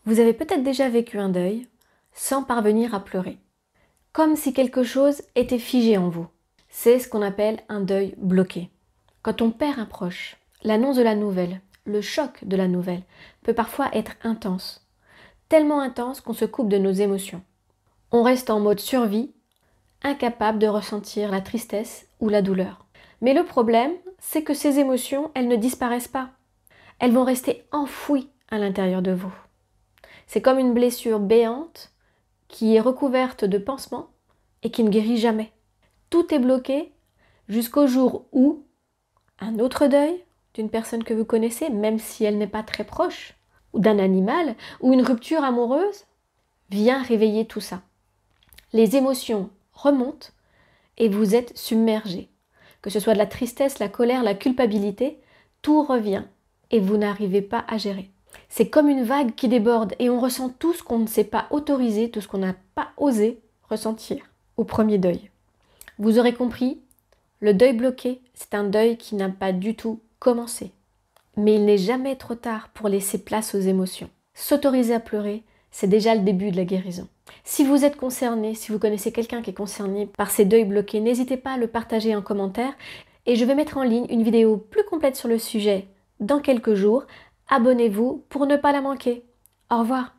Vous avez peut-être déjà vécu un deuil sans parvenir à pleurer, comme si quelque chose était figé en vous. C'est ce qu'on appelle un deuil bloqué. Quand on perd un proche, l'annonce de la nouvelle, le choc de la nouvelle peut parfois être intense, tellement intense qu'on se coupe de nos émotions. On reste en mode survie, incapable de ressentir la tristesse ou la douleur. Mais le problème, c'est que ces émotions, elles ne disparaissent pas. Elles vont rester enfouies à l'intérieur de vous. C'est comme une blessure béante qui est recouverte de pansements et qui ne guérit jamais. Tout est bloqué jusqu'au jour où un autre deuil d'une personne que vous connaissez, même si elle n'est pas très proche, ou d'un animal, ou une rupture amoureuse, vient réveiller tout ça. Les émotions remontent et vous êtes submergé. Que ce soit de la tristesse, la colère, la culpabilité, tout revient et vous n'arrivez pas à gérer. C'est comme une vague qui déborde et on ressent tout ce qu'on ne s'est pas autorisé, tout ce qu'on n'a pas osé ressentir au premier deuil. Vous aurez compris, le deuil bloqué, c'est un deuil qui n'a pas du tout commencé. Mais il n'est jamais trop tard pour laisser place aux émotions. S'autoriser à pleurer, c'est déjà le début de la guérison. Si vous êtes concerné, si vous connaissez quelqu'un qui est concerné par ces deuils bloqués, n'hésitez pas à le partager en commentaire et je vais mettre en ligne une vidéo plus complète sur le sujet dans quelques jours. Abonnez-vous pour ne pas la manquer. Au revoir.